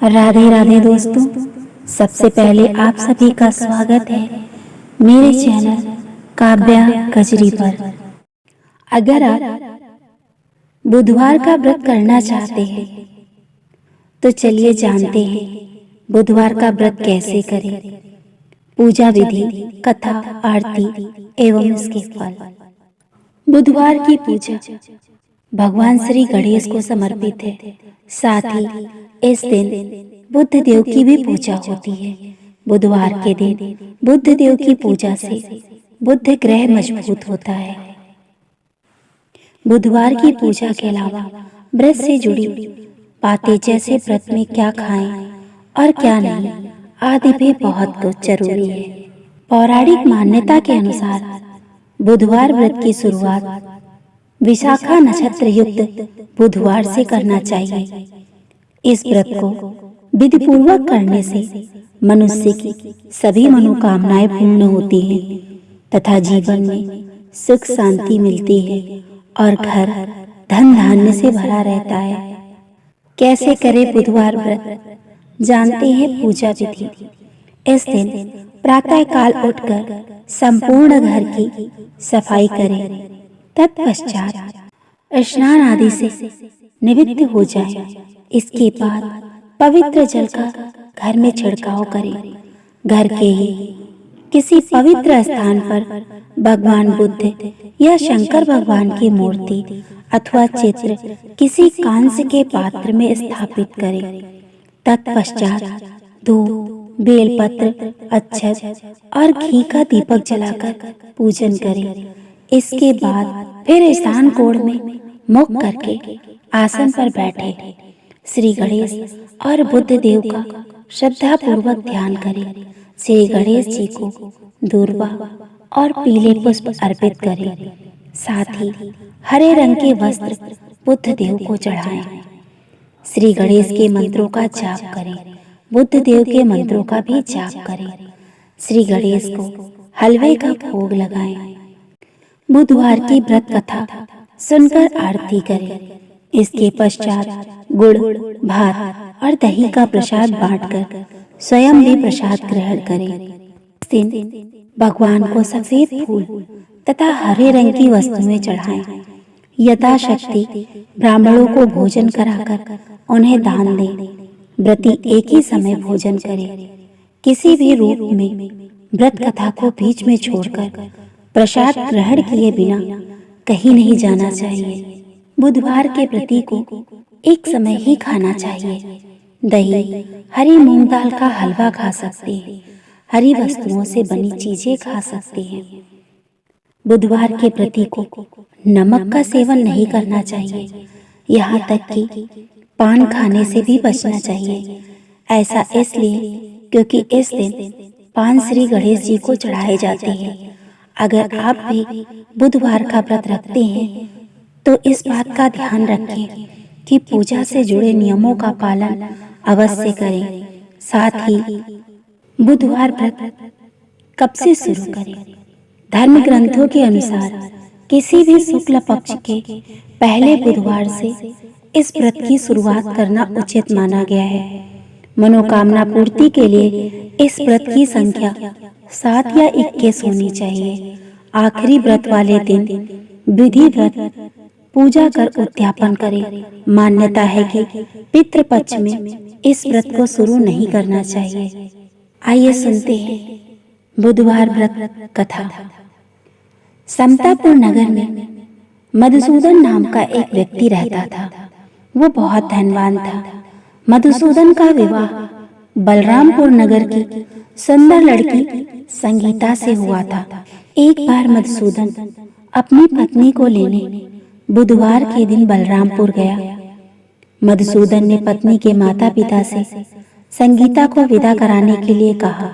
राधे राधे दोस्तों। सबसे पहले आप सभी का स्वागत है मेरे चैनल काव्या कजरी पर। अगर आप बुधवार का व्रत करना चाहते हैं तो चलिए जानते हैं बुधवार का व्रत कैसे करें, पूजा विधि, कथा, आरती एवं इसके फल। बुधवार की पूजा भगवान श्री गणेश को समर्पित है। साथ ही इस दिन बुद्ध देव की भी पूजा होती है। बुधवार के दिन बुद्ध देव की पूजा से बुद्ध ग्रह मजबूत होता है। बुधवार की पूजा के अलावा व्रत से जुड़ी बातें जैसे व्रत में क्या खाएं और क्या नहीं आदि भी बहुत कुछ जरूरी है। पौराणिक मान्यता के अनुसार बुधवार व्रत की शुरुआत विशाखा नक्षत्र युक्त बुधवार से करना चाहिए। इस व्रत को विधि पूर्वक करने से मनुष्य की सभी मनोकामनाएं पूर्ण होती हैं तथा जीवन में सुख शांति मिलती है और घर धन धान्य से भरा रहता है। कैसे करें बुधवार व्रत, जानते हैं पूजा विधि। इस दिन प्रातः काल उठकर संपूर्ण घर की सफाई करें। तत्पश्चात स्नान आदि से निवृत्त हो जाए। इसके बाद पवित्र जल का घर में छिड़काव करें। घर के ही किसी पवित्र स्थान पर भगवान बुद्ध या शंकर भगवान की मूर्ति अथवा चित्र किसी कांस्य के पात्र में स्थापित करें। तत्पश्चात धूप, बेलपत्र, अक्षत और घी का दीपक जलाकर पूजन करें। इसके बाद फिर स्नान कोण में मुख करके आसन पर बैठे श्री गणेश और बुद्ध देव का श्रद्धा पूर्वक ध्यान करें। श्री गणेश जी को दूर्वा और पीले पुष्प अर्पित करें। साथ ही हरे रंग के वस्त्र बुद्ध देव को चढ़ाएं। श्री गणेश के मंत्रों का जाप करें। बुद्ध देव के मंत्रों का भी जाप करें। श्री गणेश को हलवे का भोग लगाएं। बुधवार की व्रत कथा सुनकर आरती करें। इसके पश्चात गुड़, भात और दही का प्रसाद बांटकर स्वयं भी प्रसाद ग्रहण करें। इस दिन भगवान को सफेद फूल तथा हरे रंग की वस्तुएं चढ़ाएं। यथाशक्ति ब्राह्मणों को भोजन कराकर उन्हें दान दें। व्रती एक ही समय भोजन करें। किसी भी रूप में व्रत कथा को बीच में छोड़कर प्रसाद ग्रहण किए बिना कहीं नहीं जाना चाहिए। बुधवार के व्रती को एक समय ही खाना चाहिए। दही, हरी मूंग दाल का हलवा खा सकते हैं। हरी वस्तुओं से बनी चीजें खा सकते हैं। बुधवार के व्रती को नमक का सेवन नहीं करना चाहिए। यहाँ तक कि पान खाने से भी बचना चाहिए। ऐसा इसलिए क्योंकि इस दिन पान श्री गणेश जी को चढ़ाए जाते हैं। अगर आप भी बुधवार का व्रत रखते हैं तो इस बात का ध्यान रखें कि पूजा से जुड़े नियमों का पालन अवश्य करें। साथ ही बुधवार व्रत कब से शुरू करें? धर्म ग्रंथों के अनुसार किसी भी शुक्ल पक्ष के पहले बुधवार से इस व्रत की शुरुआत करना उचित माना गया है। मनोकामना पूर्ति के लिए इस व्रत की संख्या 7 या 21 होनी चाहिए। आखिरी व्रत वाले दिन विधि व्रत पूजा कर उद्यापन करें। मान्यता है कि पितृपक्ष में इस व्रत को शुरू नहीं करना चाहिए। आइए सुनते हैं बुधवार व्रत कथा। समतापुर नगर में मधुसूदन नाम का एक व्यक्ति रहता था। वो बहुत धनवान था। मधुसूदन का विवाह बलरामपुर नगर की सुंदर लड़की संगीता से हुआ था। एक बार मधुसूदन अपनी पत्नी को लेने बुधवार के दिन बलरामपुर गया। मधुसूदन ने पत्नी के माता पिता से संगीता को विदा कराने के लिए कहा।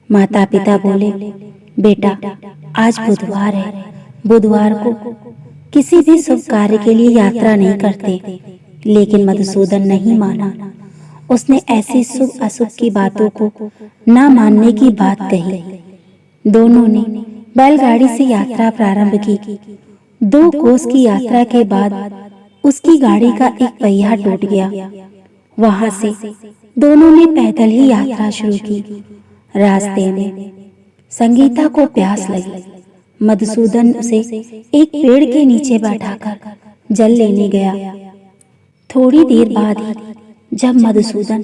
माता पिता बोले, बेटा आज बुधवार है। बुधवार को किसी भी शुभ कार्य के लिए यात्रा नहीं करते। लेकिन मधुसूदन नहीं माना। उसने ऐसी शुभ अशुभ की बातों को न मानने की बात कही। दोनों ने बैलगाड़ी से यात्रा प्रारंभ की। 2 कोस की यात्रा के बाद उसकी गाड़ी का एक पहिया टूट गया। वहां से दोनों ने पैदल ही यात्रा शुरू की। रास्ते में संगीता को प्यास लगी। मधुसूदन उसे एक पेड़ के नीचे बैठाकर जल लेने गया। थोड़ी देर बाद ही जब मधुसूदन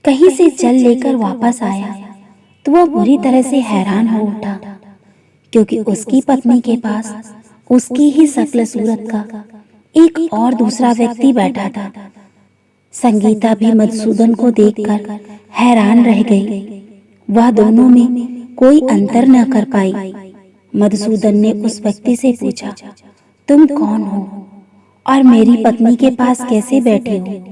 कहीं से जल लेकर वापस आया तो वह बुरी तरह से हैरान हो उठा, क्योंकि उसकी पत्नी के पास उसकी ही शक्ल सूरत का एक और दूसरा व्यक्ति बैठा था। संगीता भी मधुसूदन को देखकर हैरान रह गई। वह दोनों में कोई अंतर न कर पाई। मधुसूदन ने उस व्यक्ति से पूछा, तुम कौन हो और मेरी पत्नी के पास कैसे बैठे हो?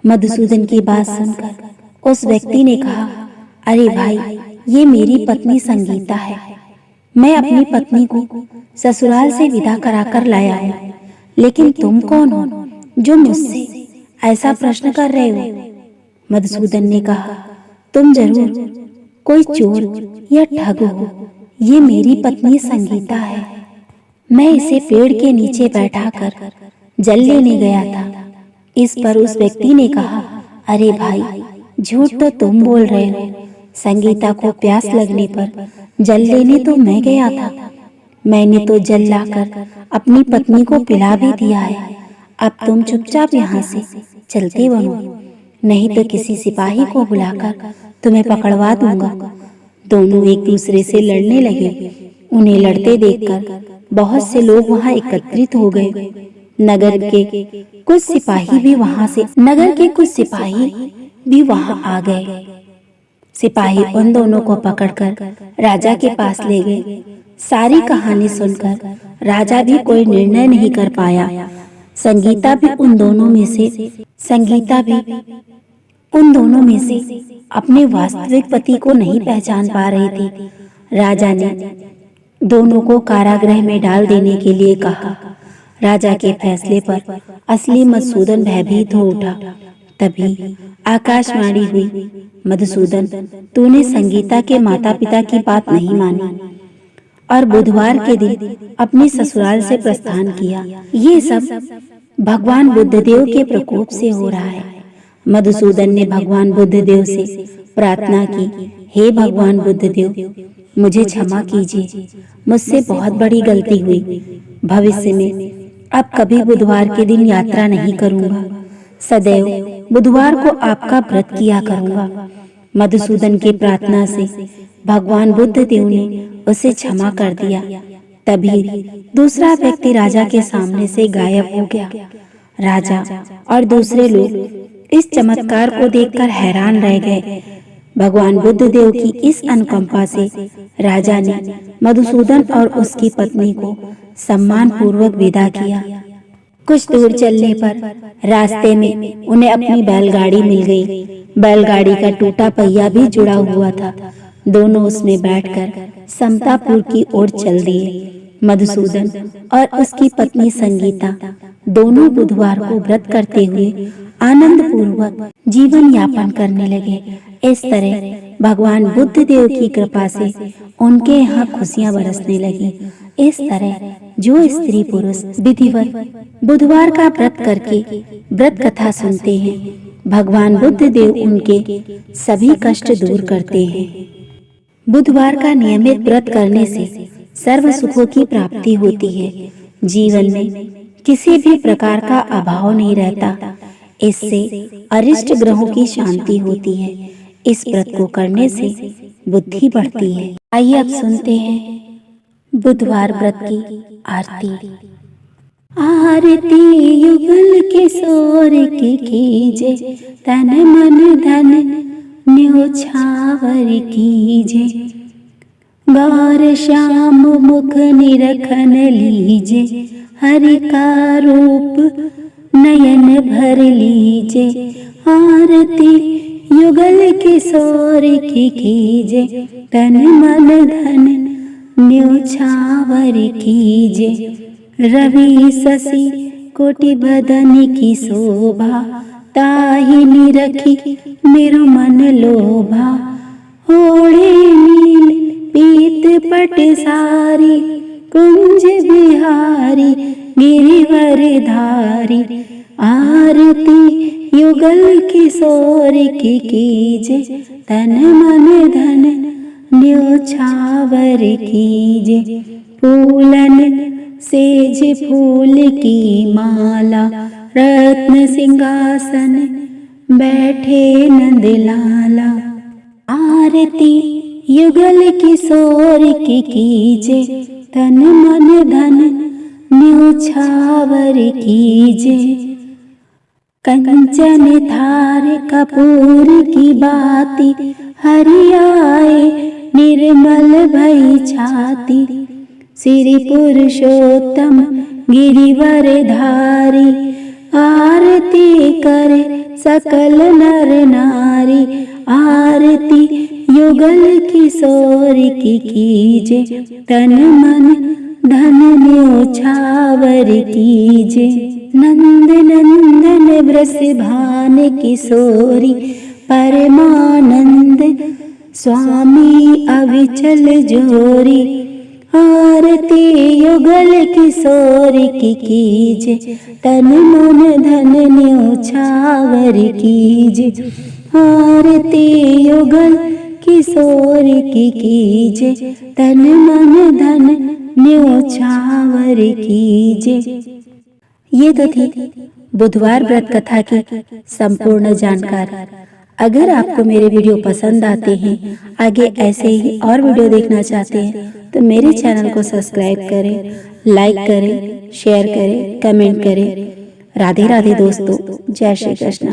मधुसूदन की बात सुनकर उस व्यक्ति ने कहा, अरे भाई, ये मेरी पत्नी संगीता है। मैं अपनी पत्नी को ससुराल से विदा कराकर लाया हूँ। लेकिन तुम कौन हो जो मुझसे ऐसा प्रश्न कर रहे हो? मधुसूदन ने कहा, तुम जरूर कोई चोर या ठग हो। ये मेरी पत्नी संगीता है। मैं इसे पेड़ के नीचे बैठाकर जल लेने गया था। इस पर उस व्यक्ति ने कहा, अरे भाई, झूठ तो तुम बोल रहे हो। संगीता को प्यास लगने पर जल लेने तो मैं गया था। मैंने तो जल लाकर अपनी पत्नी को पिला भी दिया है। अब तुम चुपचाप यहाँ से चलते बनो, नहीं तो किसी सिपाही को बुलाकर तुम्हें पकड़वा दूंगा। दोनों एक दूसरे से लड़ने लगे। उन्हें लड़ते देखकर बहुत से लोग वहां एकत्रित हो गए। नगर के कुछ सिपाही भी वहां आ गए। सिपाही उन दोनों को पकड़कर राजा के पास ले गए। सारी कहानी सुनकर राजा भी कोई निर्णय नहीं कर पाया। संगीता भी उन दोनों में से अपने वास्तविक पति को नहीं पहचान पा रही थी। राजा ने दोनों को कारागृह में डाल देने के लिए कहा। राजा के फैसले पर असली मधुसूदन भयभीत हो उठा। तभी आकाशवाणी हुई, मधुसूदन, तूने संगीता के माता पिता की बात नहीं मानी और बुधवार के दिन अपने ससुराल से प्रस्थान किया। ये सब भगवान बुद्धदेव के प्रकोप से हो रहा है। मधुसूदन ने भगवान बुद्धदेव से प्रार्थना की, हे भगवान बुद्धदेव, मुझे क्षमा कीजिए। मुझसे बहुत बड़ी गलती हुई। भविष्य में अब कभी बुधवार के दिन यात्रा नहीं करूंगा। सदैव बुधवार को आपका व्रत किया करूंगा। मधुसूदन की प्रार्थना से भगवान बुद्धदेव ने उसे क्षमा कर दिया। तभी दूसरा व्यक्ति राजा के सामने से गायब हो गया। राजा और दूसरे लोग इस चमत्कार को देखकर हैरान रह गए। भगवान बुद्धदेव की इस अनुकंपा से राजा ने मधुसूदन और उसकी पत्नी को सम्मान पूर्वक विदा किया। कुछ दूर चलने पर रास्ते में उन्हें अपनी बैलगाड़ी मिल गई। बैलगाड़ी का टूटा पहिया भी जुड़ा हुआ था। दोनों उसमें बैठकर समतापुर की ओर चल दिए। मधुसूदन और उसकी पत्नी संगीता दोनों बुधवार को व्रत करते हुए आनंद पूर्वक जीवन यापन करने लगे। इस तरह भगवान बुद्ध देव की कृपा से उनके यहाँ खुशियाँ बरसने लगी। इस तरह जो स्त्री पुरुष विधिवत बुधवार का व्रत करके व्रत कथा सुनते हैं, भगवान बुद्ध देव उनके सभी कष्ट दूर करते हैं। बुधवार का नियमित व्रत करने से सर्व सुखों की प्राप्ति होती है। जीवन में किसी भी प्रकार का अभाव नहीं रहता। इससे अरिष्ट ग्रहों की शांति होती है। इस व्रत को करने से बुद्धि बढ़ती है। आइए अब सुनते हैं बुधवार व्रत की आरती। आरती युगल किशोर की कीजे, तन मन धन न्योछावर कीजे। गौर श्याम मुख निरखन लीजे, हरि का रूप नयन भर लीजे। आरती युगल किशोर की कीजे, तन मन धन न्योछावर कीजे। रवि शशि कोटि बदन की शोभा, ताहि निरखी मेरु मन लोभा। ओढ़े नील पीत पट सारी, कुंज बिहारी गिरिवर धारी। आरती युगल किशोर की कीजे, तन मन धन न्योछावर कीजे। फूलन सेज फूल की माला, रत्न सिंहासन बैठे नंद लाला। आरती युगल किशोर की कीजे, तन मन धन न्योछावर कीजे। कंचन थार कपूर की बाती, हरियाए निर्मल भई छाती। श्री पुरुषोत्तम गिरिवर धारी, आरती करे सकल नर नारी। आरती युगल किशोर की कीजे, तन मन धन न्योछावर कीजे। नंद नंदन वृषभान किशोरी, परमानंद स्वामी अविचल जोरी। आरती युगल किशोर की कीजे, तन मन धन न्योछावर कीजे। आरती युगल किशोर की कीजे, तन मन धन न्योछावर कीजे। ये तो थी बुधवार व्रत कथा की संपूर्ण जानकारी। अगर आपको मेरे वीडियो पसंद आते हैं, आगे ऐसे ही और वीडियो देखना चाहते हैं, तो मेरे चैनल को सब्सक्राइब करें, लाइक करें, शेयर करें, कमेंट करें। राधे राधे दोस्तों, जय श्री कृष्ण।